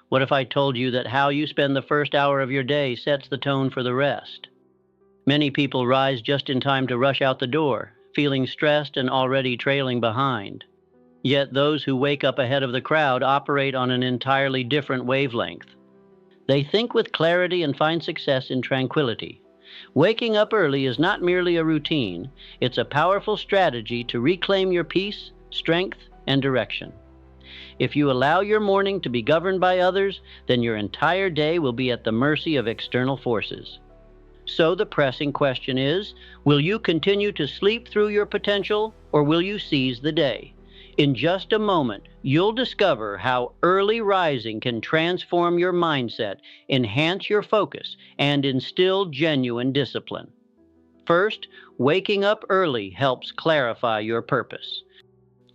What if I told you that how you spend the first hour of your day sets the tone for the rest? Many people rise just in time to rush out the door, feeling stressed and already trailing behind. Yet those who wake up ahead of the crowd operate on an entirely different wavelength. They think with clarity and find success in tranquility. Waking up early is not merely a routine, it's a powerful strategy to reclaim your peace, strength, and direction. If you allow your morning to be governed by others, then your entire day will be at the mercy of external forces. So the pressing question is, will you continue to sleep through your potential, or will you seize the day? In just a moment, you'll discover how early rising can transform your mindset, enhance your focus, and instill genuine discipline. First, waking up early helps clarify your purpose.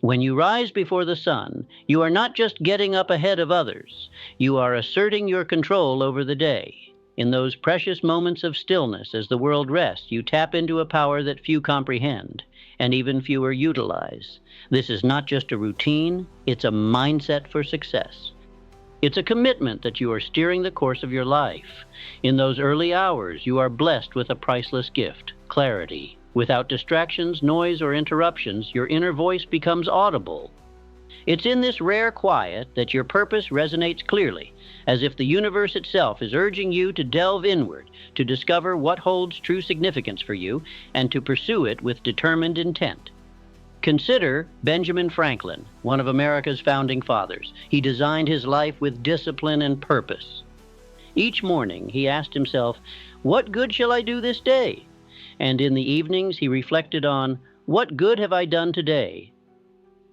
When you rise before the sun, you are not just getting up ahead of others, you are asserting your control over the day. In those precious moments of stillness as the world rests, you tap into a power that few comprehend, and even fewer utilize. This is not just a routine, it's a mindset for success. It's a commitment that you are steering the course of your life. In those early hours, you are blessed with a priceless gift, clarity. Without distractions, noise, or interruptions, your inner voice becomes audible. It's in this rare quiet that your purpose resonates clearly, as if the universe itself is urging you to delve inward, to discover what holds true significance for you, and to pursue it with determined intent. Consider Benjamin Franklin, one of America's founding fathers. He designed his life with discipline and purpose. Each morning, he asked himself, "What good shall I do this day?" And in the evenings, he reflected on, "What good have I done today?"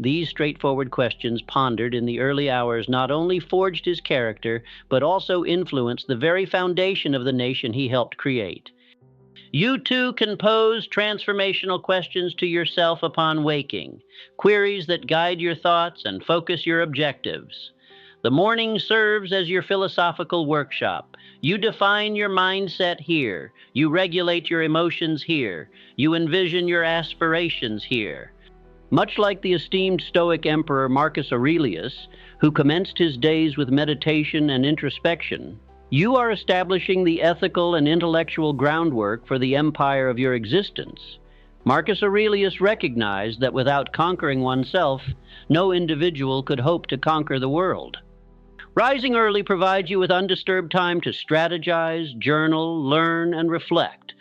These straightforward questions pondered in the early hours not only forged his character, but also influenced the very foundation of the nation he helped create. You too can pose transformational questions to yourself upon waking, queries that guide your thoughts and focus your objectives. The morning serves as your philosophical workshop. You define your mindset here. You regulate your emotions here. You envision your aspirations here. Much like the esteemed Stoic emperor Marcus Aurelius, who commenced his days with meditation and introspection, you are establishing the ethical and intellectual groundwork for the empire of your existence. Marcus Aurelius recognized that without conquering oneself, no individual could hope to conquer the world. Rising early provides you with undisturbed time to strategize, journal, learn, and reflect.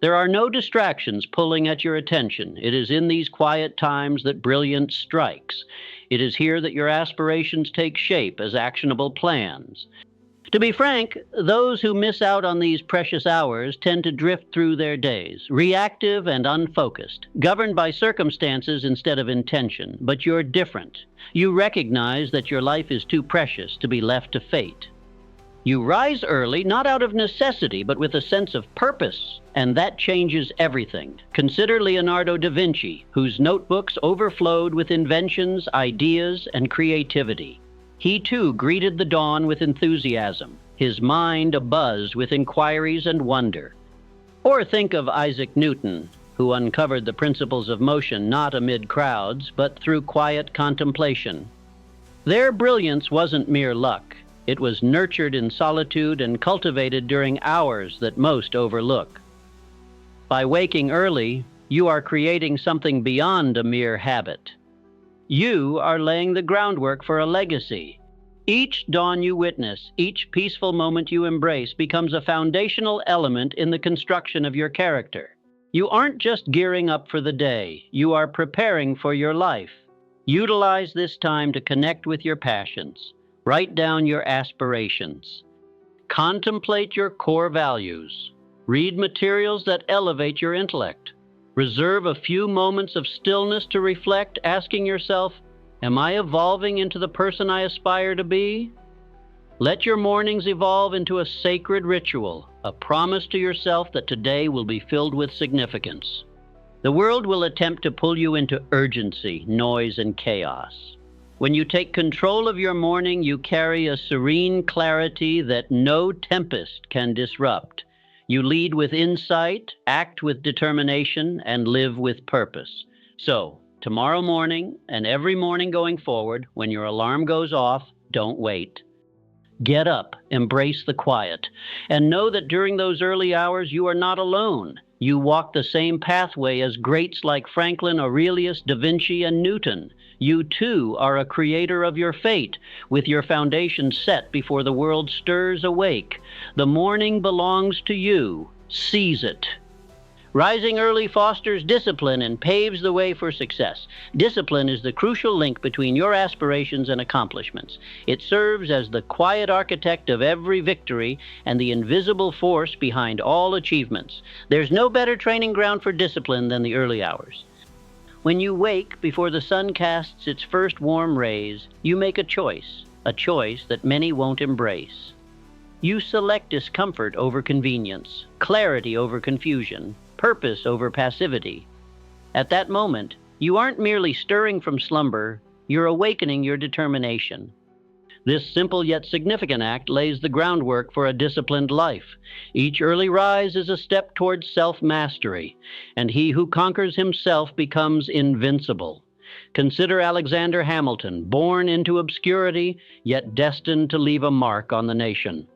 There are no distractions pulling at your attention. It is in these quiet times that brilliance strikes. It is here that your aspirations take shape as actionable plans. To be frank, those who miss out on these precious hours tend to drift through their days, reactive and unfocused, governed by circumstances instead of intention. But you're different. You recognize that your life is too precious to be left to fate. You rise early, not out of necessity, but with a sense of purpose, and that changes everything. Consider Leonardo da Vinci, whose notebooks overflowed with inventions, ideas, and creativity. He too greeted the dawn with enthusiasm, his mind abuzz with inquiries and wonder. Or think of Isaac Newton, who uncovered the principles of motion not amid crowds, but through quiet contemplation. Their brilliance wasn't mere luck. It was nurtured in solitude and cultivated during hours that most overlook. By waking early, you are creating something beyond a mere habit. You are laying the groundwork for a legacy. Each dawn you witness, each peaceful moment you embrace becomes a foundational element in the construction of your character. You aren't just gearing up for the day, you are preparing for your life. Utilize this time to connect with your passions. Write down your aspirations. Contemplate your core values. Read materials that elevate your intellect. Reserve a few moments of stillness to reflect, asking yourself, am I evolving into the person I aspire to be? Let your mornings evolve into a sacred ritual, a promise to yourself that today will be filled with significance. The world will attempt to pull you into urgency, noise, and chaos. When you take control of your morning, you carry a serene clarity that no tempest can disrupt. You lead with insight, act with determination, and live with purpose. So, tomorrow morning and every morning going forward, when your alarm goes off, don't wait. Get up, embrace the quiet, and know that during those early hours you are not alone. You walk the same pathway as greats like Franklin, Aurelius, da Vinci, and Newton. You too are a creator of your fate, with your foundation set before the world stirs awake. The morning belongs to you. Seize it. Rising early fosters discipline and paves the way for success. Discipline is the crucial link between your aspirations and accomplishments. It serves as the quiet architect of every victory and the invisible force behind all achievements. There's no better training ground for discipline than the early hours. When you wake before the sun casts its first warm rays, you make a choice that many won't embrace. You select discomfort over convenience, clarity over confusion, purpose over passivity. At that moment, you aren't merely stirring from slumber, you're awakening your determination. This simple yet significant act lays the groundwork for a disciplined life. Each early rise is a step towards self-mastery, and he who conquers himself becomes invincible. Consider Alexander Hamilton, born into obscurity, yet destined to leave a mark on the nation.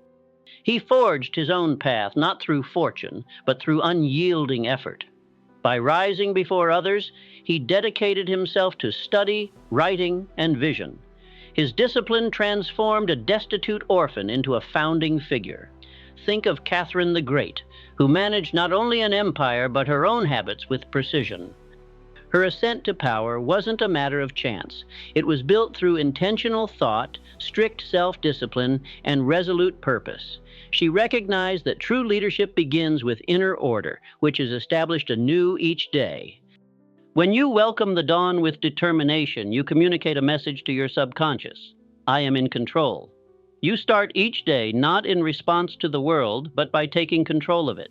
He forged his own path, not through fortune, but through unyielding effort. By rising before others, he dedicated himself to study, writing, and vision. His discipline transformed a destitute orphan into a founding figure. Think of Catherine the Great, who managed not only an empire but her own habits with precision. Her ascent to power wasn't a matter of chance. It was built through intentional thought, strict self-discipline, and resolute purpose. She recognized that true leadership begins with inner order, which is established anew each day. When you welcome the dawn with determination, you communicate a message to your subconscious. I am in control. You start each day not in response to the world, but by taking control of it.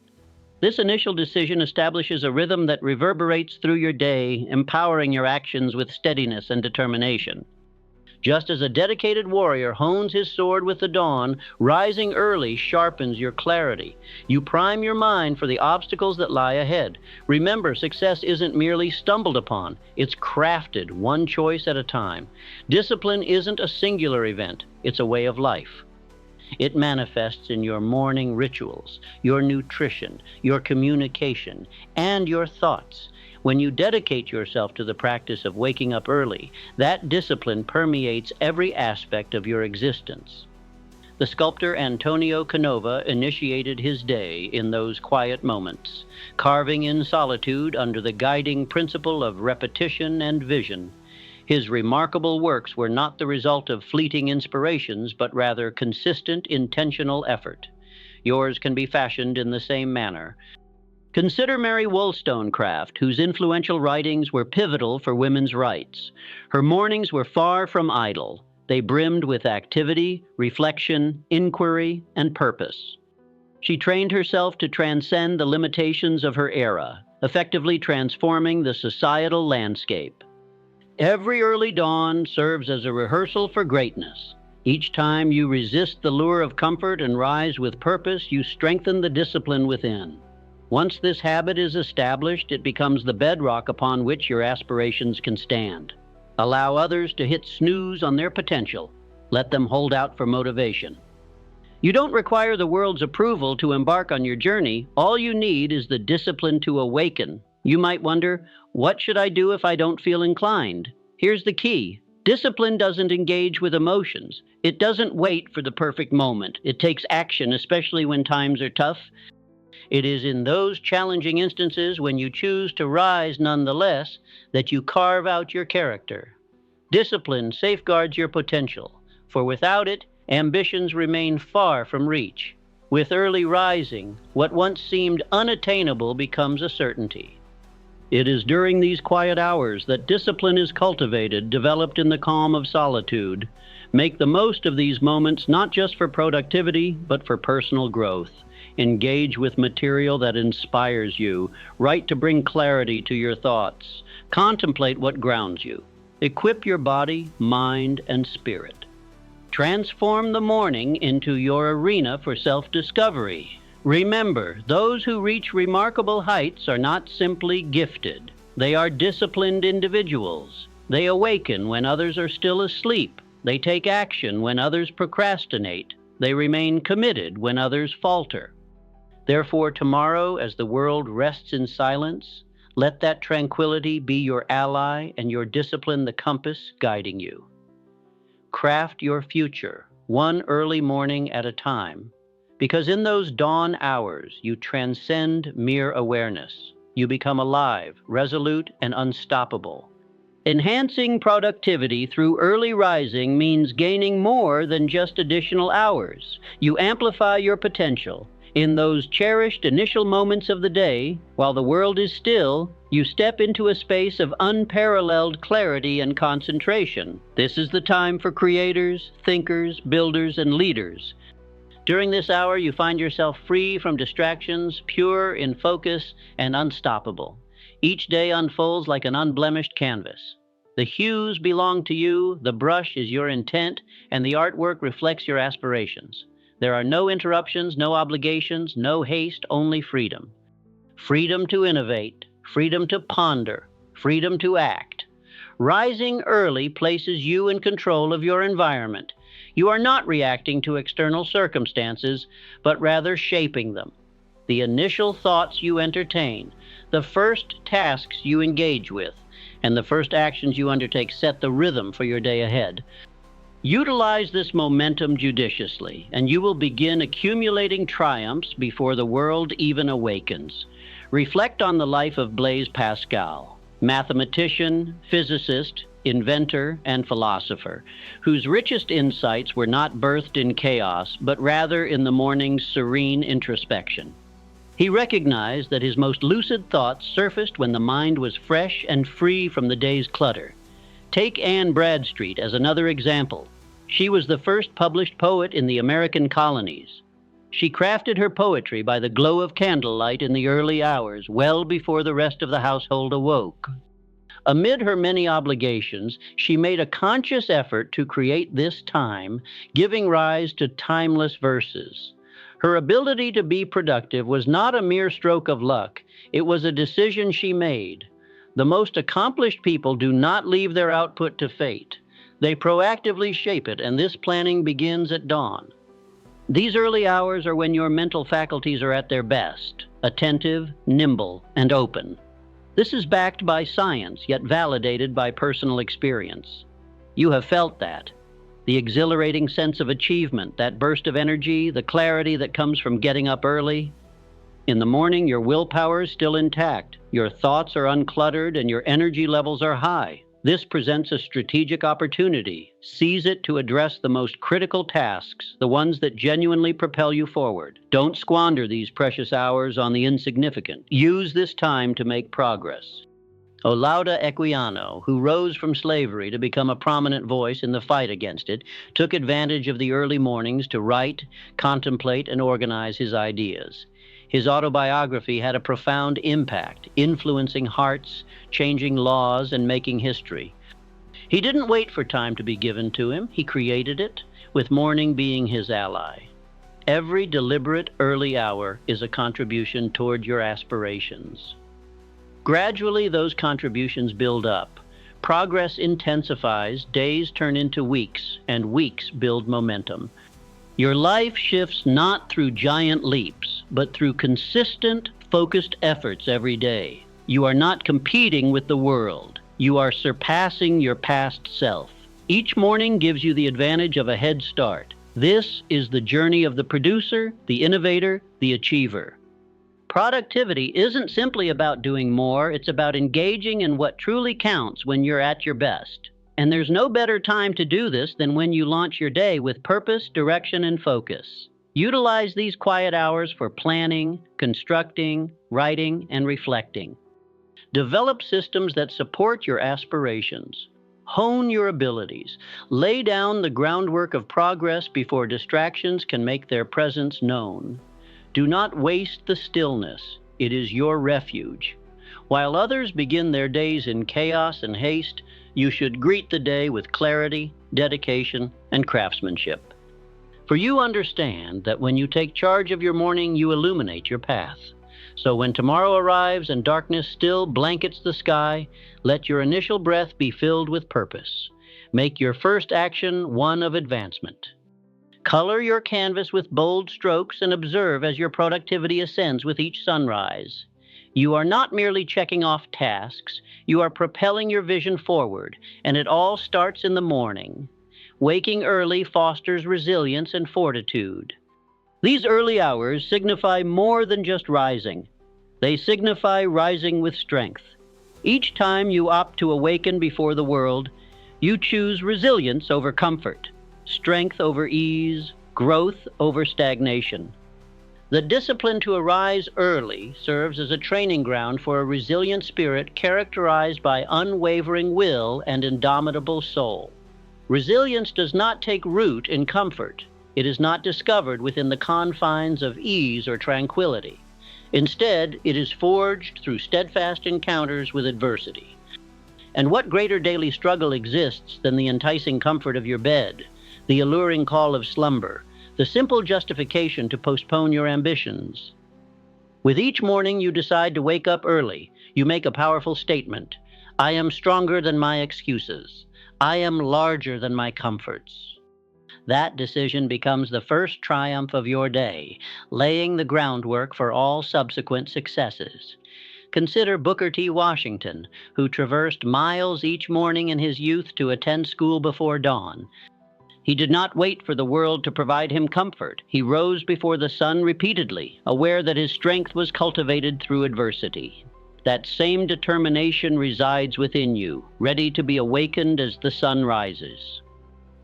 This initial decision establishes a rhythm that reverberates through your day, empowering your actions with steadiness and determination. Just as a dedicated warrior hones his sword with the dawn, rising early sharpens your clarity. You prime your mind for the obstacles that lie ahead. Remember, success isn't merely stumbled upon, it's crafted one choice at a time. Discipline isn't a singular event, it's a way of life. It manifests in your morning rituals, your nutrition, your communication, and your thoughts. When you dedicate yourself to the practice of waking up early, that discipline permeates every aspect of your existence. The sculptor Antonio Canova initiated his day in those quiet moments, carving in solitude under the guiding principle of repetition and vision. His remarkable works were not the result of fleeting inspirations, but rather consistent, intentional effort. Yours can be fashioned in the same manner. Consider Mary Wollstonecraft, whose influential writings were pivotal for women's rights. Her mornings were far from idle. They brimmed with activity, reflection, inquiry, and purpose. She trained herself to transcend the limitations of her era, effectively transforming the societal landscape. Every early dawn serves as a rehearsal for greatness. Each time you resist the lure of comfort and rise with purpose, you strengthen the discipline within. Once this habit is established, it becomes the bedrock upon which your aspirations can stand. Allow others to hit snooze on their potential. Let them hold out for motivation. You don't require the world's approval to embark on your journey. All you need is the discipline to awaken. You might wonder, what should I do if I don't feel inclined? Here's the key. Discipline doesn't engage with emotions. It doesn't wait for the perfect moment. It takes action, especially when times are tough. It is in those challenging instances when you choose to rise nonetheless that you carve out your character. Discipline safeguards your potential, for without it, ambitions remain far from reach. With early rising, what once seemed unattainable becomes a certainty. It is during these quiet hours that discipline is cultivated, developed in the calm of solitude. Make the most of these moments not just for productivity, but for personal growth. Engage with material that inspires you. Write to bring clarity to your thoughts. Contemplate what grounds you. Equip your body, mind, and spirit. Transform the morning into your arena for self-discovery. Remember, those who reach remarkable heights are not simply gifted. They are disciplined individuals. They awaken when others are still asleep. They take action when others procrastinate. They remain committed when others falter. Therefore, tomorrow, as the world rests in silence, let that tranquility be your ally and your discipline the compass guiding you. Craft your future, one early morning at a time, because in those dawn hours you transcend mere awareness. You become alive, resolute, and unstoppable. Enhancing productivity through early rising means gaining more than just additional hours. You amplify your potential. In those cherished initial moments of the day, while the world is still, you step into a space of unparalleled clarity and concentration. This is the time for creators, thinkers, builders, and leaders. During this hour, you find yourself free from distractions, pure in focus, and unstoppable. Each day unfolds like an unblemished canvas. The hues belong to you, the brush is your intent, and the artwork reflects your aspirations. There are no interruptions, no obligations, no haste, only freedom. Freedom to innovate, freedom to ponder, freedom to act. Rising early places you in control of your environment. You are not reacting to external circumstances, but rather shaping them. The initial thoughts you entertain, the first tasks you engage with, and the first actions you undertake set the rhythm for your day ahead. Utilize this momentum judiciously, and you will begin accumulating triumphs before the world even awakens. Reflect on the life of Blaise Pascal, mathematician, physicist, inventor, and philosopher, whose richest insights were not birthed in chaos, but rather in the morning's serene introspection. He recognized that his most lucid thoughts surfaced when the mind was fresh and free from the day's clutter. Take Anne Bradstreet as another example. She was the first published poet in the American colonies. She crafted her poetry by the glow of candlelight in the early hours, well before the rest of the household awoke. Amid her many obligations, she made a conscious effort to create this time, giving rise to timeless verses. Her ability to be productive was not a mere stroke of luck. It was a decision she made. The most accomplished people do not leave their output to fate. They proactively shape it, and this planning begins at dawn. These early hours are when your mental faculties are at their best, attentive, nimble, and open. This is backed by science, yet validated by personal experience. You have felt that. The exhilarating sense of achievement, that burst of energy, the clarity that comes from getting up early. In the morning, your willpower is still intact, your thoughts are uncluttered, and your energy levels are high. This presents a strategic opportunity. Seize it to address the most critical tasks, the ones that genuinely propel you forward. Don't squander these precious hours on the insignificant. Use this time to make progress. Olaudah Equiano, who rose from slavery to become a prominent voice in the fight against it, took advantage of the early mornings to write, contemplate, and organize his ideas. His autobiography had a profound impact, influencing hearts, changing laws, and making history. He didn't wait for time to be given to him. He created it, with morning being his ally. Every deliberate early hour is a contribution toward your aspirations. Gradually, those contributions build up. Progress intensifies, days turn into weeks, and weeks build momentum. Your life shifts not through giant leaps, but through consistent, focused efforts every day. You are not competing with the world. You are surpassing your past self. Each morning gives you the advantage of a head start. This is the journey of the producer, the innovator, the achiever. Productivity isn't simply about doing more, it's about engaging in what truly counts when you're at your best. And there's no better time to do this than when you launch your day with purpose, direction, and focus. Utilize these quiet hours for planning, constructing, writing, and reflecting. Develop systems that support your aspirations. Hone your abilities. Lay down the groundwork of progress before distractions can make their presence known. Do not waste the stillness. It is your refuge. While others begin their days in chaos and haste, you should greet the day with clarity, dedication, and craftsmanship. For you understand that when you take charge of your morning, you illuminate your path. So when tomorrow arrives and darkness still blankets the sky, let your initial breath be filled with purpose. Make your first action one of advancement. Color your canvas with bold strokes and observe as your productivity ascends with each sunrise. You are not merely checking off tasks, you are propelling your vision forward, and it all starts in the morning. Waking early fosters resilience and fortitude. These early hours signify more than just rising. They signify rising with strength. Each time you opt to awaken before the world, you choose resilience over comfort, strength over ease, growth over stagnation. The discipline to arise early serves as a training ground for a resilient spirit characterized by unwavering will and indomitable soul. Resilience does not take root in comfort. It is not discovered within the confines of ease or tranquility. Instead, it is forged through steadfast encounters with adversity. And what greater daily struggle exists than the enticing comfort of your bed, the alluring call of slumber, the simple justification to postpone your ambitions? With each morning you decide to wake up early, you make a powerful statement. I am stronger than my excuses. I am larger than my comforts. That decision becomes the first triumph of your day, laying the groundwork for all subsequent successes. Consider Booker T. Washington, who traversed miles each morning in his youth to attend school before dawn. He did not wait for the world to provide him comfort. He rose before the sun repeatedly, aware that his strength was cultivated through adversity. That same determination resides within you, ready to be awakened as the sun rises.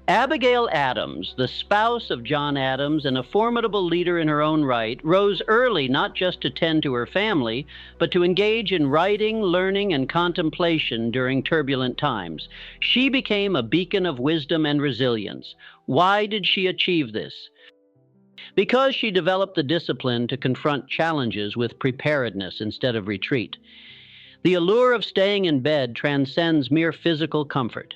Abigail Adams, the spouse of John Adams and a formidable leader in her own right, rose early not just to tend to her family, but to engage in writing, learning, and contemplation during turbulent times. She became a beacon of wisdom and resilience. Why did she achieve this? Because she developed the discipline to confront challenges with preparedness instead of retreat. The allure of staying in bed transcends mere physical comfort.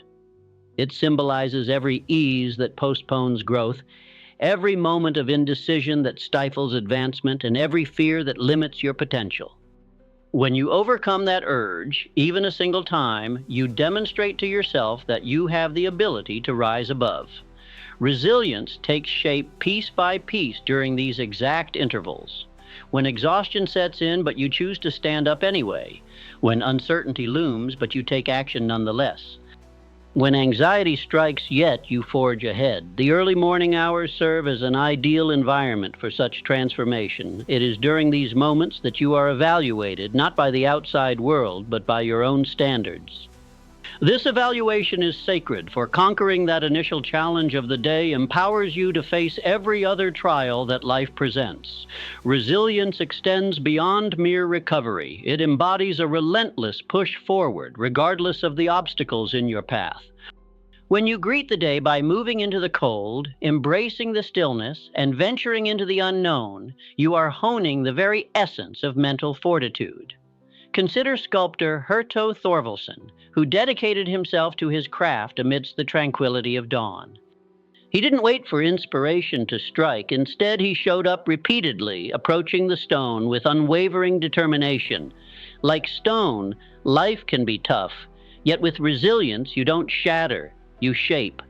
It symbolizes every ease that postpones growth, every moment of indecision that stifles advancement, and every fear that limits your potential. When you overcome that urge, even a single time, you demonstrate to yourself that you have the ability to rise above. Resilience takes shape piece by piece during these exact intervals. When exhaustion sets in, but you choose to stand up anyway. When uncertainty looms, but you take action nonetheless. When anxiety strikes, yet you forge ahead. The early morning hours serve as an ideal environment for such transformation. It is during these moments that you are evaluated, not by the outside world, but by your own standards. This evaluation is sacred, for conquering that initial challenge of the day empowers you to face every other trial that life presents. Resilience extends beyond mere recovery. It embodies a relentless push forward, regardless of the obstacles in your path. When you greet the day by moving into the cold, embracing the stillness, and venturing into the unknown, you are honing the very essence of mental fortitude. Consider sculptor Herto Thorvaldsen, who dedicated himself to his craft amidst the tranquility of dawn. He didn't wait for inspiration to strike. Instead, he showed up repeatedly, approaching the stone with unwavering determination. Like stone, life can be tough, yet with resilience, you don't shatter, you shape.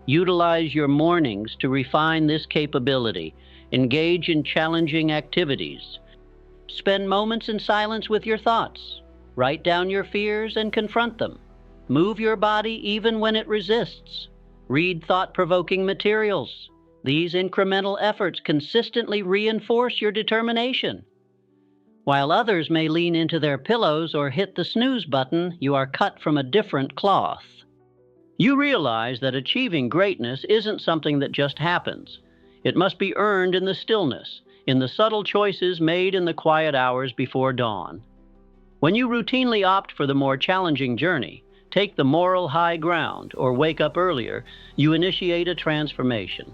Utilize your mornings to refine this capability. Engage in challenging activities. Spend moments in silence with your thoughts. Write down your fears and confront them. Move your body even when it resists. Read thought-provoking materials. These incremental efforts consistently reinforce your determination. While others may lean into their pillows or hit the snooze button, you are cut from a different cloth. You realize that achieving greatness isn't something that just happens. It must be earned in the stillness, in the subtle choices made in the quiet hours before dawn. When you routinely opt for the more challenging journey, take the moral high ground, or wake up earlier, you initiate a transformation.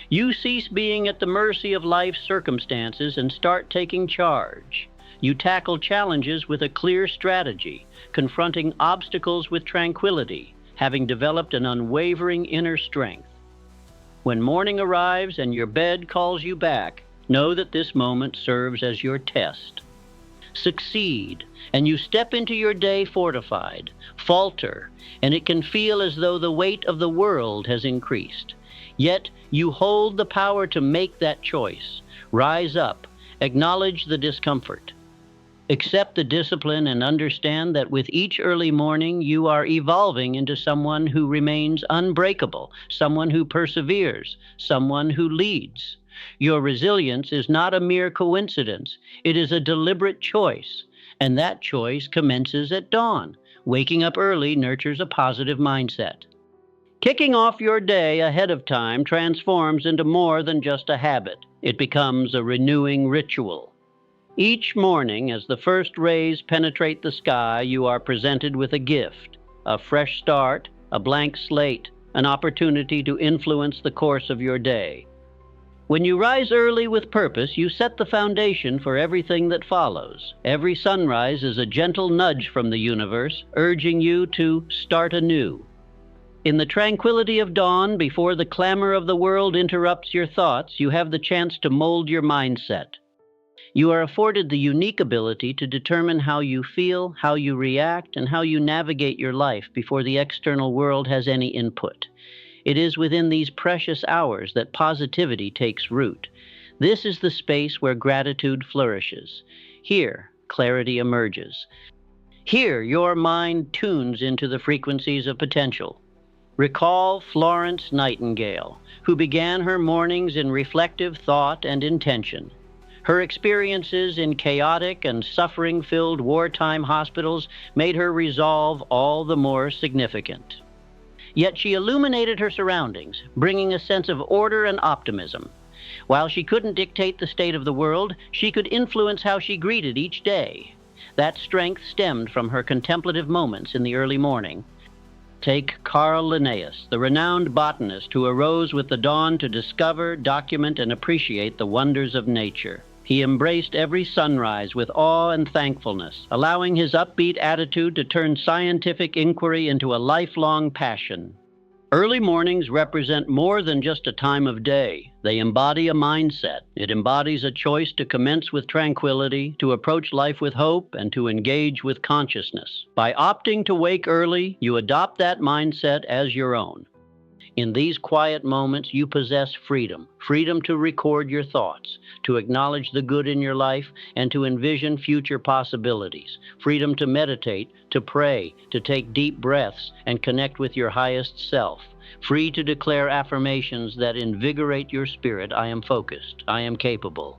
You cease being at the mercy of life's circumstances and start taking charge. You tackle challenges with a clear strategy, confronting obstacles with tranquility, having developed an unwavering inner strength. When morning arrives and your bed calls you back, know that this moment serves as your test. Succeed, and you step into your day fortified. Falter, and it can feel as though the weight of the world has increased. Yet you hold the power to make that choice. Rise up, acknowledge the discomfort. Accept the discipline and understand that with each early morning you are evolving into someone who remains unbreakable, someone who perseveres, someone who leads. Your resilience is not a mere coincidence, it is a deliberate choice, and that choice commences at dawn. Waking up early nurtures a positive mindset. Kicking off your day ahead of time transforms into more than just a habit. It becomes a renewing ritual. Each morning, as the first rays penetrate the sky, you are presented with a gift, a fresh start, a blank slate, an opportunity to influence the course of your day. When you rise early with purpose, you set the foundation for everything that follows. Every sunrise is a gentle nudge from the universe, urging you to start anew. In the tranquility of dawn, before the clamor of the world interrupts your thoughts, you have the chance to mold your mindset. You are afforded the unique ability to determine how you feel, how you react, and how you navigate your life before the external world has any input. It is within these precious hours that positivity takes root. This is the space where gratitude flourishes. Here, clarity emerges. Here, your mind tunes into the frequencies of potential. Recall Florence Nightingale, who began her mornings in reflective thought and intention. Her experiences in chaotic and suffering-filled wartime hospitals made her resolve all the more significant. Yet she illuminated her surroundings, bringing a sense of order and optimism. While she couldn't dictate the state of the world, she could influence how she greeted each day. That strength stemmed from her contemplative moments in the early morning. Take Carl Linnaeus, the renowned botanist who arose with the dawn to discover, document, and appreciate the wonders of nature. He embraced every sunrise with awe and thankfulness, allowing his upbeat attitude to turn scientific inquiry into a lifelong passion. Early mornings represent more than just a time of day. They embody a mindset. It embodies a choice to commence with tranquility, to approach life with hope, and to engage with consciousness. By opting to wake early, you adopt that mindset as your own. In these quiet moments, you possess freedom to record your thoughts, to acknowledge the good in your life, and to envision future possibilities. Freedom to meditate, to pray, to take deep breaths, and connect with your highest self. Free to declare affirmations that invigorate your spirit. I am focused. I am capable.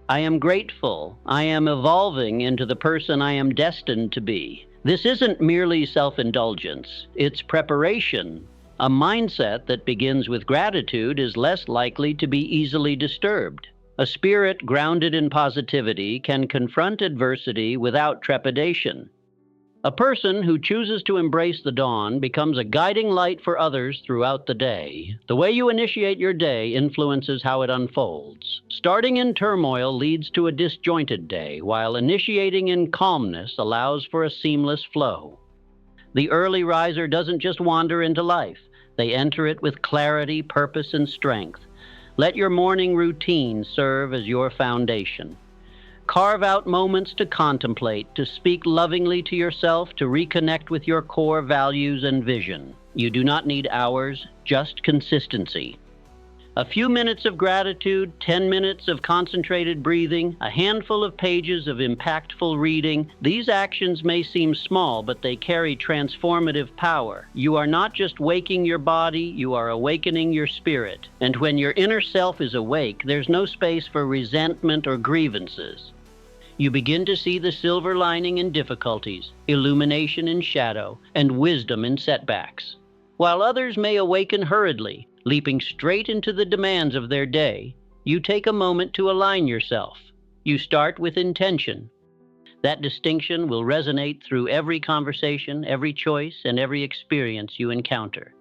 I am grateful. I am evolving into the person I am destined to be. This isn't merely self-indulgence. It's preparation. A mindset that begins with gratitude is less likely to be easily disturbed. A spirit grounded in positivity can confront adversity without trepidation. A person who chooses to embrace the dawn becomes a guiding light for others throughout the day. The way you initiate your day influences how it unfolds. Starting in turmoil leads to a disjointed day, while initiating in calmness allows for a seamless flow. The early riser doesn't just wander into life. They enter it with clarity, purpose, and strength. Let your morning routine serve as your foundation. Carve out moments to contemplate, to speak lovingly to yourself, to reconnect with your core values and vision. You do not need hours, just consistency. A few minutes of gratitude, 10 minutes of concentrated breathing, a handful of pages of impactful reading. These actions may seem small, but they carry transformative power. You are not just waking your body, you are awakening your spirit. And when your inner self is awake, there's no space for resentment or grievances. You begin to see the silver lining in difficulties, illumination in shadow, and wisdom in setbacks. While others may awaken hurriedly, leaping straight into the demands of their day, you take a moment to align yourself. You start with intention. That distinction will resonate through every conversation, every choice, and every experience you encounter.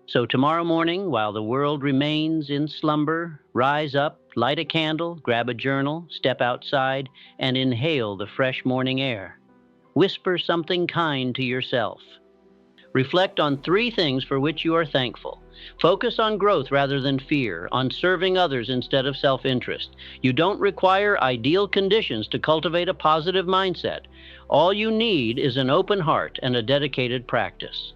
So tomorrow morning, while the world remains in slumber, rise up, light a candle, grab a journal, step outside, and inhale the fresh morning air. Whisper something kind to yourself. Reflect on 3 things for which you are thankful. Focus on growth rather than fear, on serving others instead of self-interest. You don't require ideal conditions to cultivate a positive mindset. All you need is an open heart and a dedicated practice.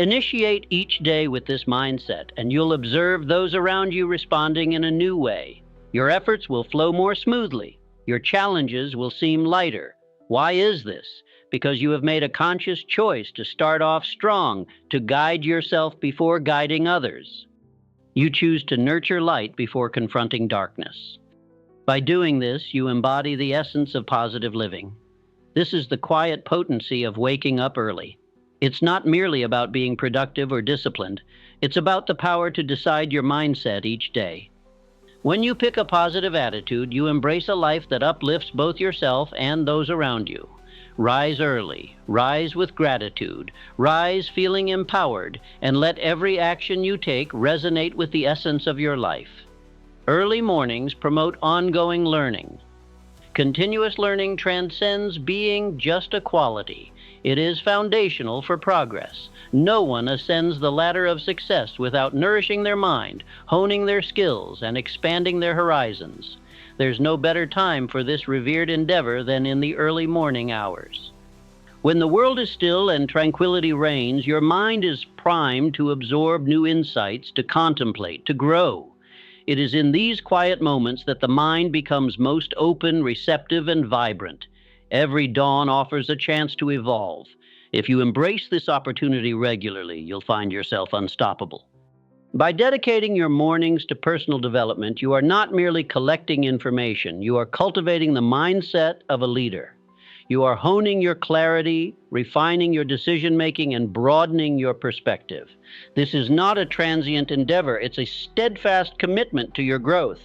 Initiate each day with this mindset, and you'll observe those around you responding in a new way. Your efforts will flow more smoothly. Your challenges will seem lighter. Why is this? Because you have made a conscious choice to start off strong, to guide yourself before guiding others. You choose to nurture light before confronting darkness. By doing this, you embody the essence of positive living. This is the quiet potency of waking up early. It's not merely about being productive or disciplined. It's about the power to decide your mindset each day. When you pick a positive attitude, you embrace a life that uplifts both yourself and those around you. Rise early, rise with gratitude, rise feeling empowered, and let every action you take resonate with the essence of your life. Early mornings promote ongoing learning. Continuous learning transcends being just a quality. It is foundational for progress. No one ascends the ladder of success without nourishing their mind, honing their skills, and expanding their horizons. There's no better time for this revered endeavor than in the early morning hours. When the world is still and tranquility reigns, your mind is primed to absorb new insights, to contemplate, to grow. It is in these quiet moments that the mind becomes most open, receptive, and vibrant. Every dawn offers a chance to evolve. If you embrace this opportunity regularly, you'll find yourself unstoppable. By dedicating your mornings to personal development, you are not merely collecting information, you are cultivating the mindset of a leader. You are honing your clarity, refining your decision-making, and broadening your perspective. This is not a transient endeavor, it's a steadfast commitment to your growth.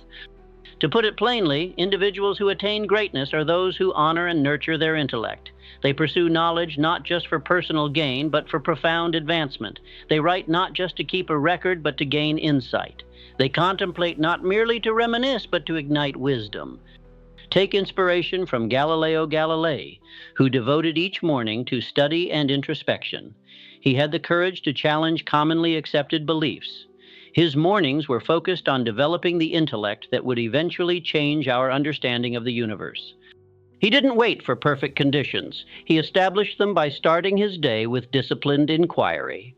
To put it plainly, individuals who attain greatness are those who honor and nurture their intellect. They pursue knowledge not just for personal gain, but for profound advancement. They write not just to keep a record, but to gain insight. They contemplate not merely to reminisce, but to ignite wisdom. Take inspiration from Galileo Galilei, who devoted each morning to study and introspection. He had the courage to challenge commonly accepted beliefs. His mornings were focused on developing the intellect that would eventually change our understanding of the universe. He didn't wait for perfect conditions. He established them by starting his day with disciplined inquiry.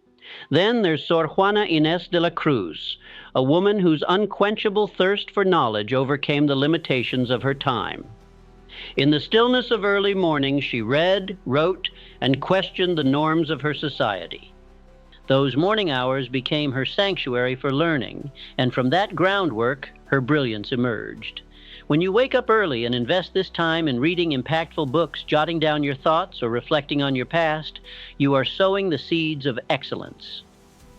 Then there's Sor Juana Inés de la Cruz, a woman whose unquenchable thirst for knowledge overcame the limitations of her time. In the stillness of early morning, she read, wrote, and questioned the norms of her society. Those morning hours became her sanctuary for learning, and from that groundwork, her brilliance emerged. When you wake up early and invest this time in reading impactful books, jotting down your thoughts, or reflecting on your past, you are sowing the seeds of excellence.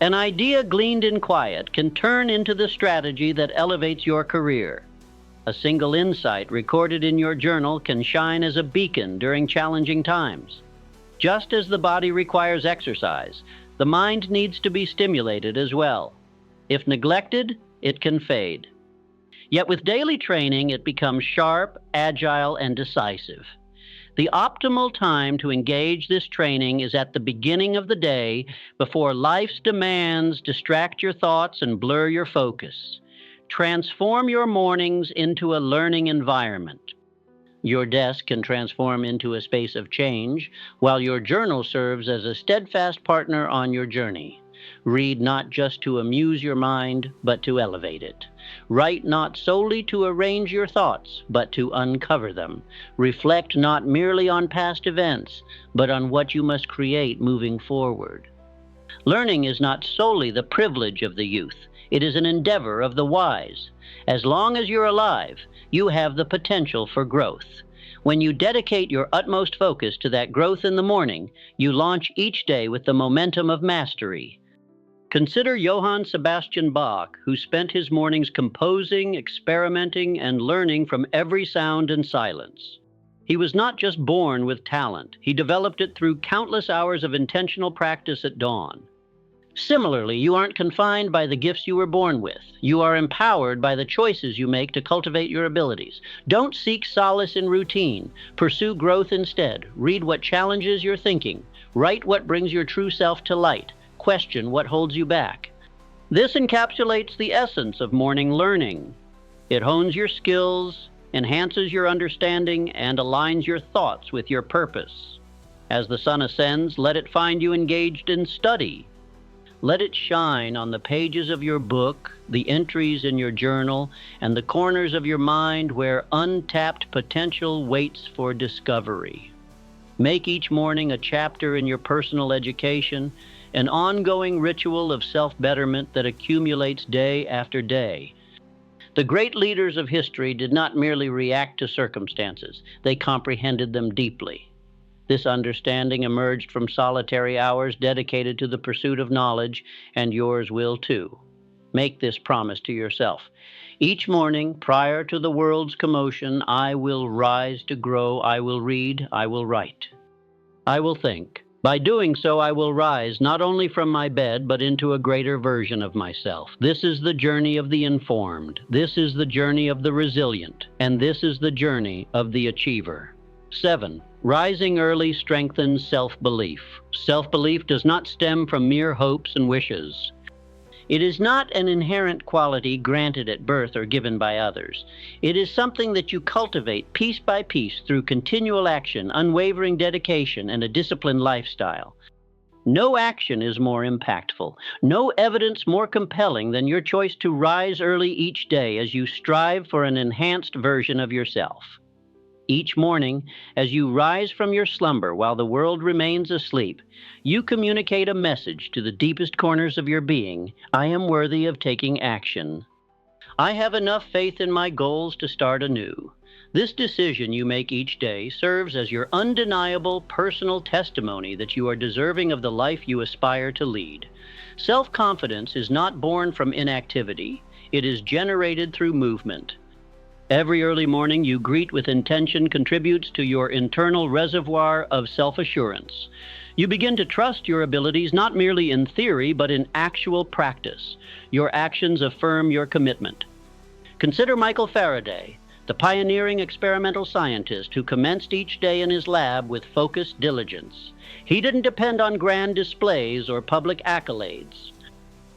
An idea gleaned in quiet can turn into the strategy that elevates your career. A single insight recorded in your journal can shine as a beacon during challenging times. Just as the body requires exercise, the mind needs to be stimulated as well. If neglected, it can fade. Yet with daily training, it becomes sharp, agile, and decisive. The optimal time to engage this training is at the beginning of the day, before life's demands distract your thoughts and blur your focus. Transform your mornings into a learning environment. Your desk can transform into a space of change, while your journal serves as a steadfast partner on your journey. Read not just to amuse your mind, but to elevate it. Write not solely to arrange your thoughts, but to uncover them. Reflect not merely on past events, but on what you must create moving forward. Learning is not solely the privilege of the youth. It is an endeavor of the wise. As long as you're alive, you have the potential for growth. When you dedicate your utmost focus to that growth in the morning, you launch each day with the momentum of mastery. Consider Johann Sebastian Bach, who spent his mornings composing, experimenting, and learning from every sound and silence. He was not just born with talent, he developed it through countless hours of intentional practice at dawn. Similarly, you aren't confined by the gifts you were born with. You are empowered by the choices you make to cultivate your abilities. Don't seek solace in routine. Pursue growth instead. Read what challenges your thinking. Write what brings your true self to light. Question what holds you back. This encapsulates the essence of morning learning. It hones your skills, enhances your understanding, and aligns your thoughts with your purpose. As the sun ascends, let it find you engaged in study, Let it shine on the pages of your book, the entries in your journal, and the corners of your mind where untapped potential waits for discovery. Make each morning a chapter in your personal education, an ongoing ritual of self-betterment that accumulates day after day. The great leaders of history did not merely react to circumstances, they comprehended them deeply. This understanding emerged from solitary hours dedicated to the pursuit of knowledge, and yours will too. Make this promise to yourself. Each morning, prior to the world's commotion, I will rise to grow, I will read, I will write. I will think. By doing so, I will rise not only from my bed, but into a greater version of myself. This is the journey of the informed. This is the journey of the resilient. And this is the journey of the achiever. 7. Rising early strengthens self-belief. Self-belief does not stem from mere hopes and wishes. It is not an inherent quality granted at birth or given by others. It is something that you cultivate piece by piece through continual action, unwavering dedication, and a disciplined lifestyle. No action is more impactful, no evidence more compelling than your choice to rise early each day as you strive for an enhanced version of yourself. Each morning, as you rise from your slumber while the world remains asleep, you communicate a message to the deepest corners of your being: I am worthy of taking action. I have enough faith in my goals to start anew. This decision you make each day serves as your undeniable personal testimony that you are deserving of the life you aspire to lead. Self-confidence is not born from inactivity. It is generated through movement. Every early morning you greet with intention contributes to your internal reservoir of self-assurance. You begin to trust your abilities not merely in theory, but in actual practice. Your actions affirm your commitment. Consider Michael Faraday, the pioneering experimental scientist who commenced each day in his lab with focused diligence. He didn't depend on grand displays or public accolades.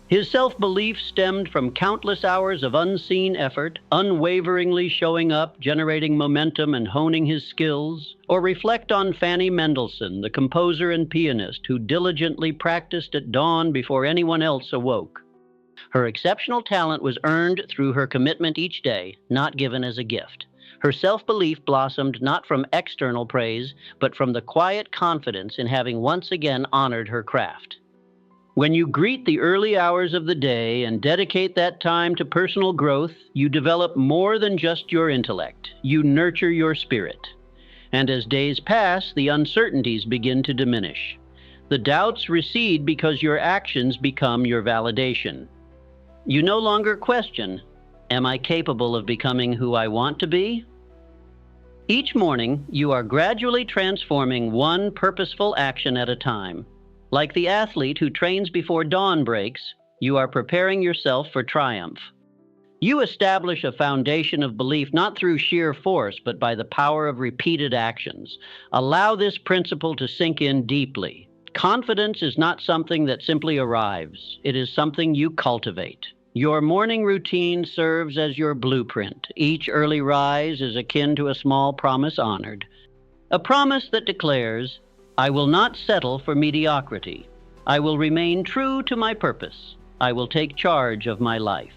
His self-belief stemmed from countless hours of unseen effort, unwaveringly showing up, generating momentum and honing his skills. Or reflect on Fanny Mendelssohn, the composer and pianist who diligently practiced at dawn before anyone else awoke. Her exceptional talent was earned through her commitment each day, not given as a gift. Her self-belief blossomed not from external praise, but from the quiet confidence in having once again honored her craft. When you greet the early hours of the day and dedicate that time to personal growth, you develop more than just your intellect. You nurture your spirit. And as days pass, the uncertainties begin to diminish. The doubts recede because your actions become your validation. You no longer question, am I capable of becoming who I want to be? Each morning, you are gradually transforming one purposeful action at a time. Like the athlete who trains before dawn breaks, you are preparing yourself for triumph. You establish a foundation of belief not through sheer force, but by the power of repeated actions. Allow this principle to sink in deeply. Confidence is not something that simply arrives. It is something you cultivate. Your morning routine serves as your blueprint. Each early rise is akin to a small promise honored. A promise that declares, I will not settle for mediocrity. I will remain true to my purpose. I will take charge of my life.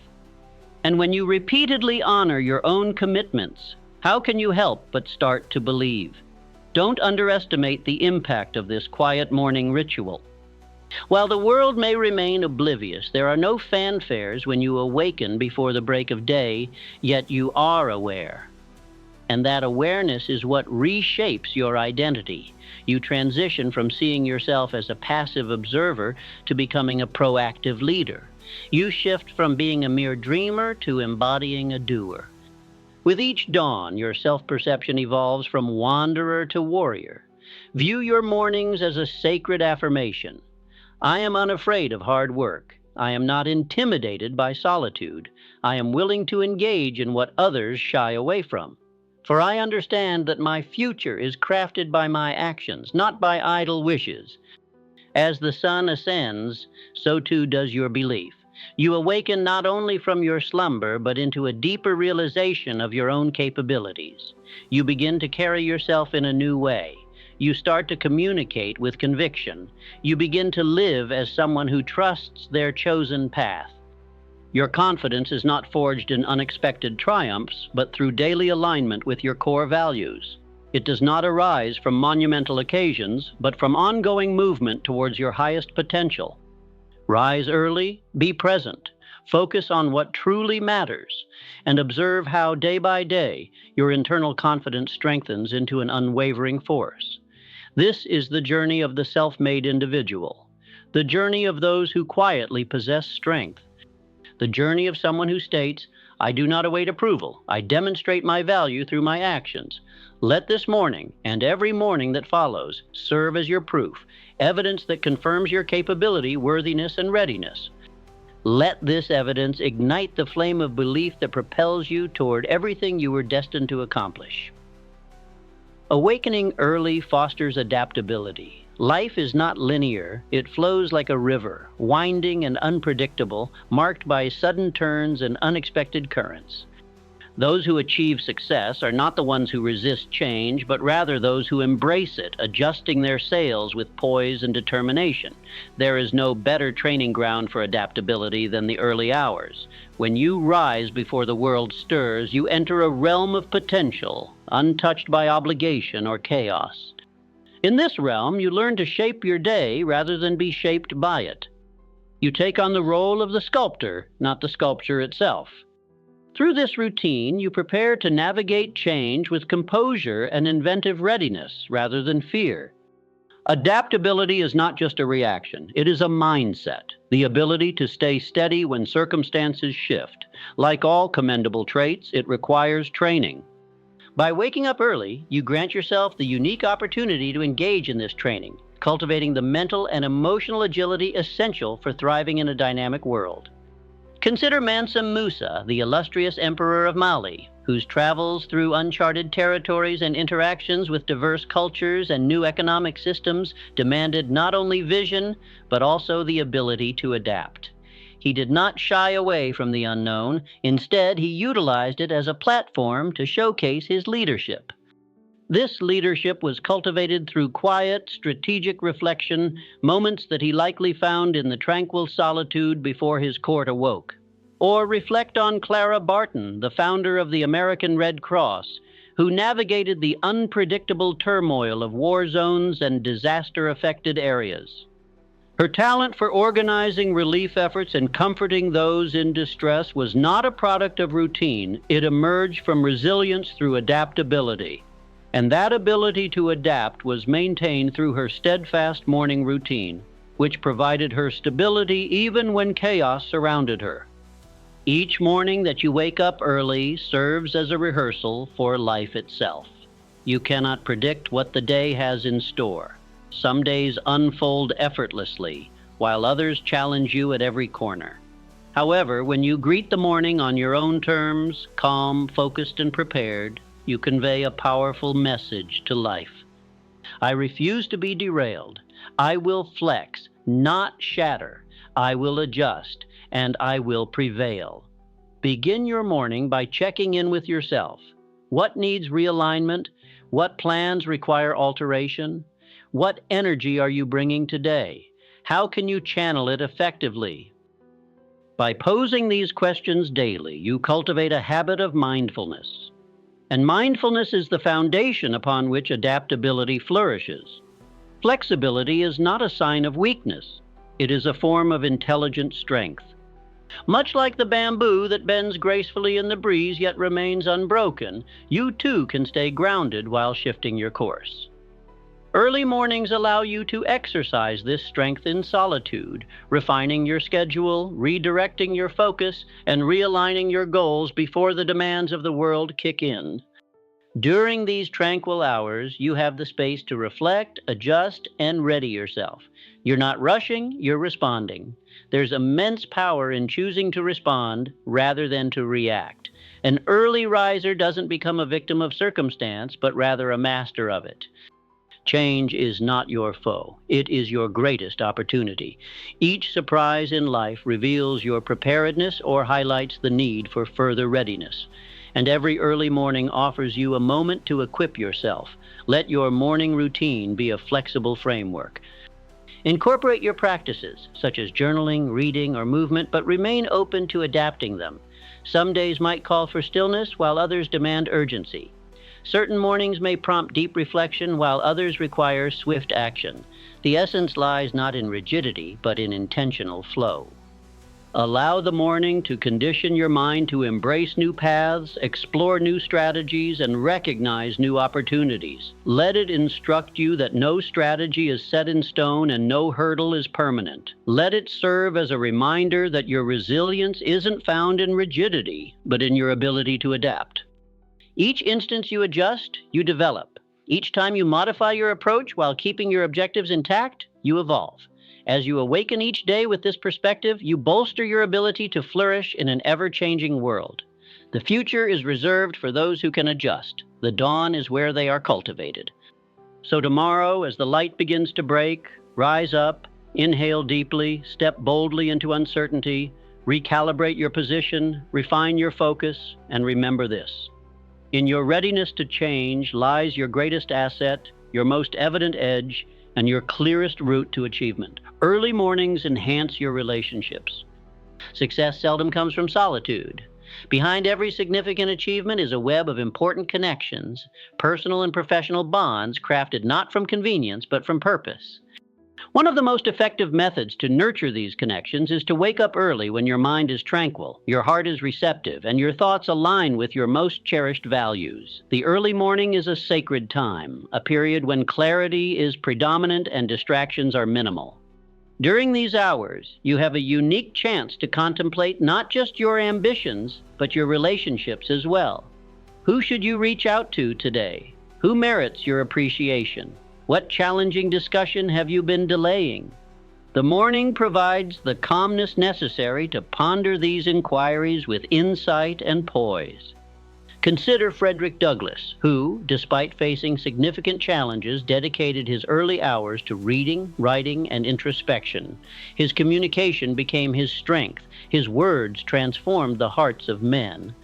And when you repeatedly honor your own commitments, how can you help but start to believe? Don't underestimate the impact of this quiet morning ritual. While the world may remain oblivious, there are no fanfares when you awaken before the break of day, yet you are aware. And that awareness is what reshapes your identity. You transition from seeing yourself as a passive observer to becoming a proactive leader. You shift from being a mere dreamer to embodying a doer. With each dawn, your self-perception evolves from wanderer to warrior. View your mornings as a sacred affirmation. I am unafraid of hard work. I am not intimidated by solitude. I am willing to engage in what others shy away from. For I understand that my future is crafted by my actions, not by idle wishes. As the sun ascends, so too does your belief. You awaken not only from your slumber, but into a deeper realization of your own capabilities. You begin to carry yourself in a new way. You start to communicate with conviction. You begin to live as someone who trusts their chosen path. Your confidence is not forged in unexpected triumphs, but through daily alignment with your core values. It does not arise from monumental occasions, but from ongoing movement towards your highest potential. Rise early, be present, focus on what truly matters, and observe how day by day your internal confidence strengthens into an unwavering force. This is the journey of the self-made individual, the journey of those who quietly possess strength, the journey of someone who states, "I do not await approval. I demonstrate my value through my actions. Let this morning and every morning that follows serve as your proof, evidence that confirms your capability, worthiness, and readiness. Let this evidence ignite the flame of belief that propels you toward everything you were destined to accomplish." Awakening early fosters adaptability. Life is not linear. It flows like a river, winding and unpredictable, marked by sudden turns and unexpected currents. Those who achieve success are not the ones who resist change, but rather those who embrace it, adjusting their sails with poise and determination. There is no better training ground for adaptability than the early hours. When you rise before the world stirs, you enter a realm of potential, untouched by obligation or chaos. In this realm, you learn to shape your day rather than be shaped by it. You take on the role of the sculptor, not the sculpture itself. Through this routine, you prepare to navigate change with composure and inventive readiness rather than fear. Adaptability is not just a reaction, it is a mindset, the ability to stay steady when circumstances shift. Like all commendable traits, it requires training. By waking up early, you grant yourself the unique opportunity to engage in this training, cultivating the mental and emotional agility essential for thriving in a dynamic world. Consider Mansa Musa, the illustrious emperor of Mali, whose travels through uncharted territories and interactions with diverse cultures and new economic systems demanded not only vision, but also the ability to adapt. He did not shy away from the unknown. Instead, he utilized it as a platform to showcase his leadership. This leadership was cultivated through quiet, strategic reflection, moments that he likely found in the tranquil solitude before his court awoke. Or reflect on Clara Barton, the founder of the American Red Cross, who navigated the unpredictable turmoil of war zones and disaster-affected areas. Her talent for organizing relief efforts and comforting those in distress was not a product of routine. It emerged from resilience through adaptability. And that ability to adapt was maintained through her steadfast morning routine, which provided her stability even when chaos surrounded her. Each morning that you wake up early serves as a rehearsal for life itself. You cannot predict what the day has in store. Some days unfold effortlessly, while others challenge you at every corner. However, when you greet the morning on your own terms, calm, focused, and prepared, you convey a powerful message to life. I refuse to be derailed. I will flex, not shatter. I will adjust, and I will prevail. Begin your morning by checking in with yourself. What needs realignment? What plans require alteration? What energy are you bringing today? How can you channel it effectively? By posing these questions daily, you cultivate a habit of mindfulness. And mindfulness is the foundation upon which adaptability flourishes. Flexibility is not a sign of weakness. It is a form of intelligent strength. Much like the bamboo that bends gracefully in the breeze yet remains unbroken, you too can stay grounded while shifting your course. Early mornings allow you to exercise this strength in solitude, refining your schedule, redirecting your focus, and realigning your goals before the demands of the world kick in. During these tranquil hours, you have the space to reflect, adjust, and ready yourself. You're not rushing, you're responding. There's immense power in choosing to respond rather than to react. An early riser doesn't become a victim of circumstance, but rather a master of it. Change is not your foe. It is your greatest opportunity. Each surprise in life reveals your preparedness or highlights the need for further readiness. And every early morning offers you a moment to equip yourself. Let your morning routine be a flexible framework. Incorporate your practices, such as journaling, reading, or movement, but remain open to adapting them. Some days might call for stillness, while others demand urgency. Certain mornings may prompt deep reflection, while others require swift action. The essence lies not in rigidity, but in intentional flow. Allow the morning to condition your mind to embrace new paths, explore new strategies, and recognize new opportunities. Let it instruct you that no strategy is set in stone and no hurdle is permanent. Let it serve as a reminder that your resilience isn't found in rigidity, but in your ability to adapt. Each instance you adjust, you develop. Each time you modify your approach while keeping your objectives intact, you evolve. As you awaken each day with this perspective, you bolster your ability to flourish in an ever-changing world. The future is reserved for those who can adjust. The dawn is where they are cultivated. So tomorrow, as the light begins to break, rise up, inhale deeply, step boldly into uncertainty, recalibrate your position, refine your focus, and remember this. In your readiness to change lies your greatest asset, your most evident edge, and your clearest route to achievement. Early mornings enhance your relationships. Success seldom comes from solitude. Behind every significant achievement is a web of important connections, personal and professional bonds crafted not from convenience but from purpose. One of the most effective methods to nurture these connections is to wake up early when your mind is tranquil, your heart is receptive, and your thoughts align with your most cherished values. The early morning is a sacred time, a period when clarity is predominant and distractions are minimal. During these hours, you have a unique chance to contemplate not just your ambitions, but your relationships as well. Who should you reach out to today? Who merits your appreciation? What challenging discussion have you been delaying? The morning provides the calmness necessary to ponder these inquiries with insight and poise. Consider Frederick Douglass, who, despite facing significant challenges, dedicated his early hours to reading, writing, and introspection. His communication became his strength. His words transformed the hearts of men.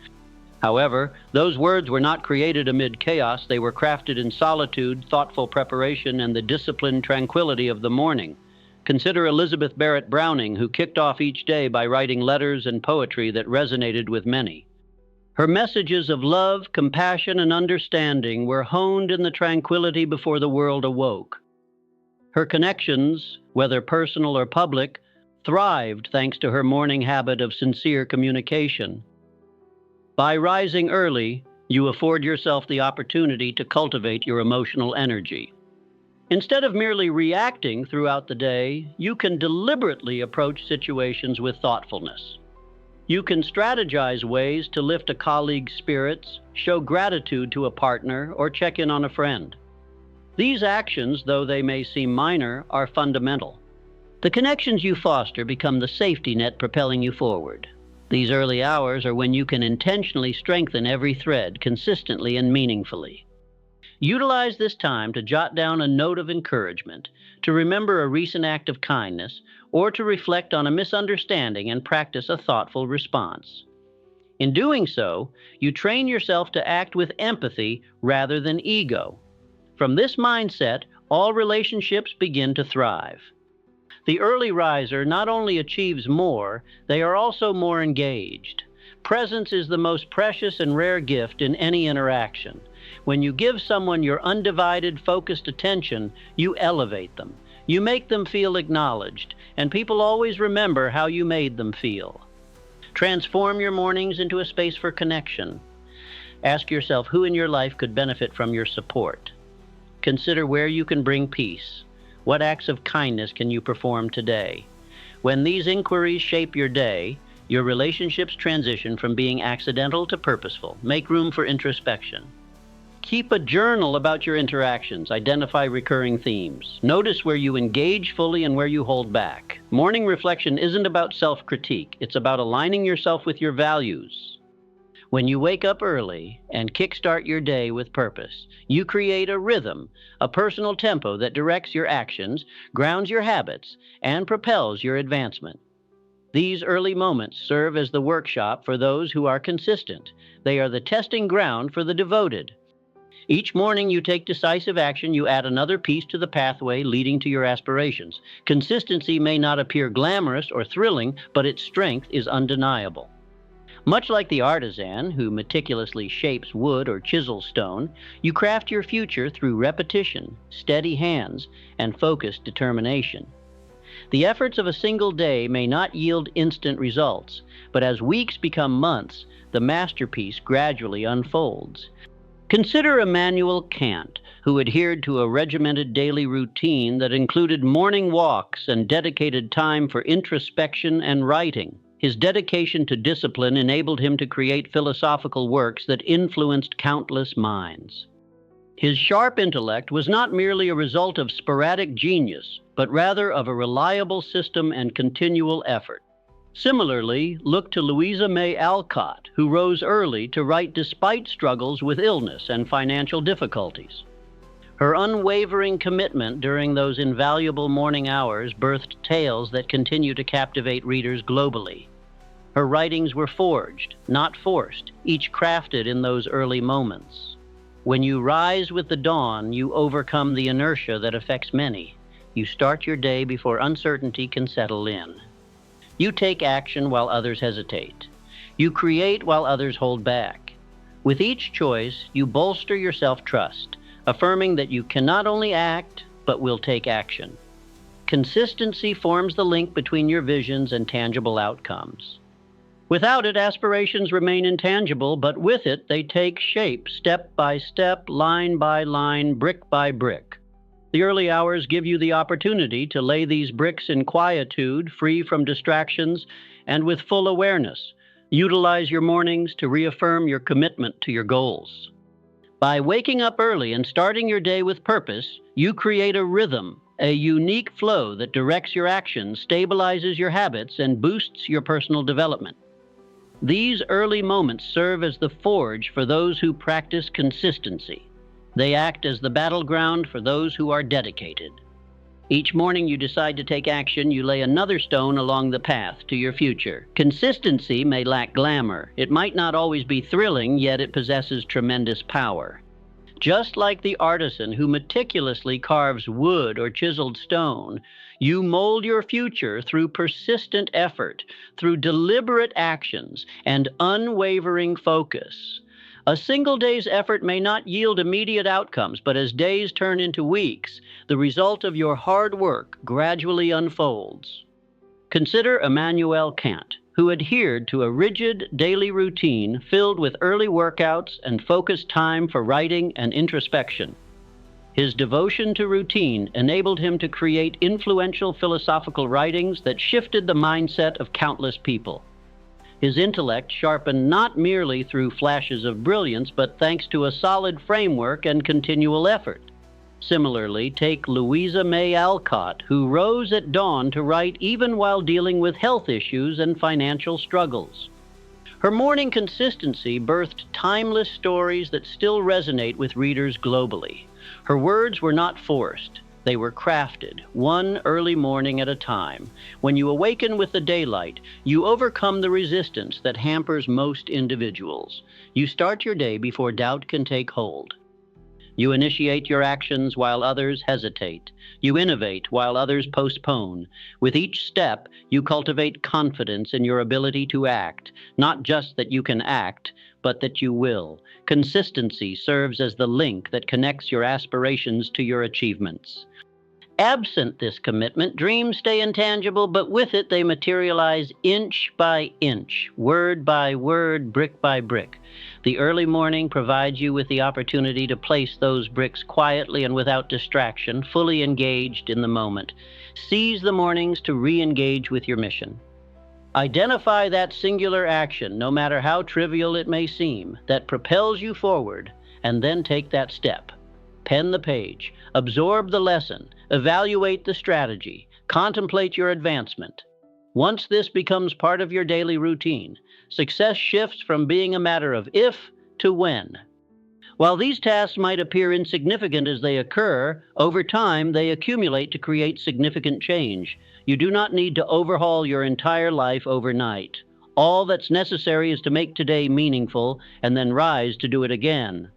However, those words were not created amid chaos. They were crafted in solitude, thoughtful preparation, and the disciplined tranquility of the morning. Consider Elizabeth Barrett Browning, who kicked off each day by writing letters and poetry that resonated with many. Her messages of love, compassion, and understanding were honed in the tranquility before the world awoke. Her connections, whether personal or public, thrived thanks to her morning habit of sincere communication. By rising early, you afford yourself the opportunity to cultivate your emotional energy. Instead of merely reacting throughout the day, you can deliberately approach situations with thoughtfulness. You can strategize ways to lift a colleague's spirits, show gratitude to a partner, or check in on a friend. These actions, though they may seem minor, are fundamental. The connections you foster become the safety net propelling you forward. These early hours are when you can intentionally strengthen every thread consistently and meaningfully. Utilize this time to jot down a note of encouragement, to remember a recent act of kindness, or to reflect on a misunderstanding and practice a thoughtful response. In doing so, you train yourself to act with empathy rather than ego. From this mindset, all relationships begin to thrive. The early riser not only achieves more, they are also more engaged. Presence is the most precious and rare gift in any interaction. When you give someone your undivided, focused attention, you elevate them. You make them feel acknowledged, and people always remember how you made them feel. Transform your mornings into a space for connection. Ask yourself who in your life could benefit from your support. Consider where you can bring peace. What acts of kindness can you perform today? When these inquiries shape your day, your relationships transition from being accidental to purposeful. Make room for introspection. Keep a journal about your interactions. Identify recurring themes. Notice where you engage fully and where you hold back. Morning reflection isn't about self-critique. It's about aligning yourself with your values. When you wake up early and kickstart your day with purpose, you create a rhythm, a personal tempo that directs your actions, grounds your habits, and propels your advancement. These early moments serve as the workshop for those who are consistent. They are the testing ground for the devoted. Each morning you take decisive action, you add another piece to the pathway leading to your aspirations. Consistency may not appear glamorous or thrilling, but its strength is undeniable. Much like the artisan who meticulously shapes wood or chisels stone, you craft your future through repetition, steady hands, and focused determination. The efforts of a single day may not yield instant results, but as weeks become months, the masterpiece gradually unfolds. Consider Immanuel Kant, who adhered to a regimented daily routine that included morning walks and dedicated time for introspection and writing. His dedication to discipline enabled him to create philosophical works that influenced countless minds. His sharp intellect was not merely a result of sporadic genius, but rather of a reliable system and continual effort. Similarly, look to Louisa May Alcott, who rose early to write despite struggles with illness and financial difficulties. Her unwavering commitment during those invaluable morning hours birthed tales that continue to captivate readers globally. Her writings were forged, not forced, each crafted in those early moments. When you rise with the dawn, you overcome the inertia that affects many. You start your day before uncertainty can settle in. You take action while others hesitate. You create while others hold back. With each choice, you bolster your self-trust, affirming that you can not only act, but will take action. Consistency forms the link between your visions and tangible outcomes. Without it, aspirations remain intangible, but with it, they take shape step by step, line by line, brick by brick. The early hours give you the opportunity to lay these bricks in quietude, free from distractions, and with full awareness. Utilize your mornings to reaffirm your commitment to your goals. By waking up early and starting your day with purpose, you create a rhythm, a unique flow that directs your actions, stabilizes your habits, and boosts your personal development. These early moments serve as the forge for those who practice consistency. They act as the battleground for those who are dedicated. Each morning you decide to take action, you lay another stone along the path to your future. Consistency may lack glamour. It might not always be thrilling, yet it possesses tremendous power. Just like the artisan who meticulously carves wood or chiseled stone, you mold your future through persistent effort, through deliberate actions, and unwavering focus. A single day's effort may not yield immediate outcomes, but as days turn into weeks, the result of your hard work gradually unfolds. Consider Immanuel Kant, who adhered to a rigid daily routine filled with early workouts and focused time for writing and introspection. His devotion to routine enabled him to create influential philosophical writings that shifted the mindset of countless people. His intellect sharpened not merely through flashes of brilliance, but thanks to a solid framework and continual effort. Similarly, take Louisa May Alcott, who rose at dawn to write even while dealing with health issues and financial struggles. Her morning consistency birthed timeless stories that still resonate with readers globally. Her words were not forced. They were crafted, one early morning at a time. When you awaken with the daylight, you overcome the resistance that hampers most individuals. You start your day before doubt can take hold. You initiate your actions while others hesitate. You innovate while others postpone. With each step, you cultivate confidence in your ability to act, not just that you can act, but that you will. Consistency serves as the link that connects your aspirations to your achievements. Absent this commitment, dreams stay intangible, but with it they materialize inch by inch, word by word, brick by brick. The early morning provides you with the opportunity to place those bricks quietly and without distraction, fully engaged in the moment. Seize the mornings to re-engage with your mission. Identify that singular action, no matter how trivial it may seem, that propels you forward, and then take that step. Pen the page, absorb the lesson, evaluate the strategy, contemplate your advancement. Once this becomes part of your daily routine, success shifts from being a matter of if to when. While these tasks might appear insignificant as they occur, over time they accumulate to create significant change. You do not need to overhaul your entire life overnight. All that's necessary is to make today meaningful and then rise to do it again.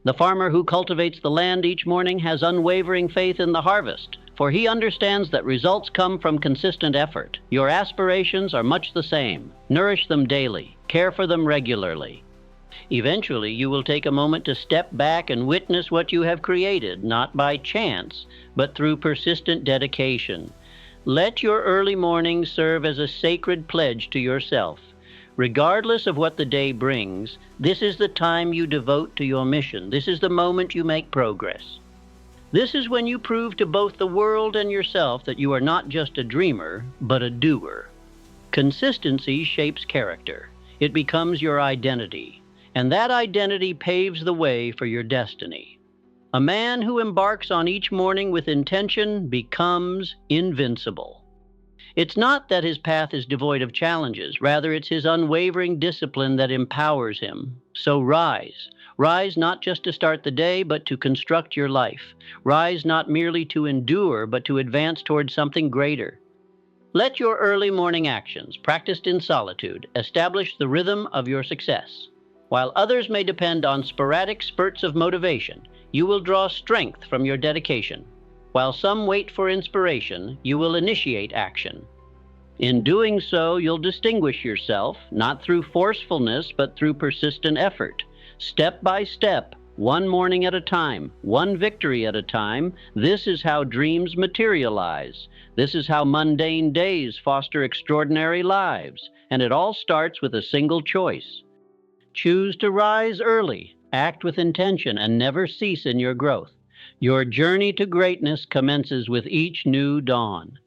The farmer who cultivates the land each morning has unwavering faith in the harvest, for he understands that results come from consistent effort. Your aspirations are much the same. Nourish them daily. Care for them regularly. Eventually, you will take a moment to step back and witness what you have created, not by chance, but through persistent dedication. Let your early mornings serve as a sacred pledge to yourself. Regardless of what the day brings, this is the time you devote to your mission. This is the moment you make progress. This is when you prove to both the world and yourself that you are not just a dreamer, but a doer. Consistency shapes character. It becomes your identity, and that identity paves the way for your destiny. A man who embarks on each morning with intention becomes invincible. It's not that his path is devoid of challenges. Rather, it's his unwavering discipline that empowers him. So rise. Rise not just to start the day, but to construct your life. Rise not merely to endure, but to advance towards something greater. Let your early morning actions, practiced in solitude, establish the rhythm of your success. While others may depend on sporadic spurts of motivation, you will draw strength from your dedication. While some wait for inspiration, you will initiate action. In doing so, you'll distinguish yourself, not through forcefulness, but through persistent effort. Step by step, one morning at a time, one victory at a time, this is how dreams materialize. This is how mundane days foster extraordinary lives. And it all starts with a single choice. Choose to rise early, act with intention, and never cease in your growth. Your journey to greatness commences with each new dawn.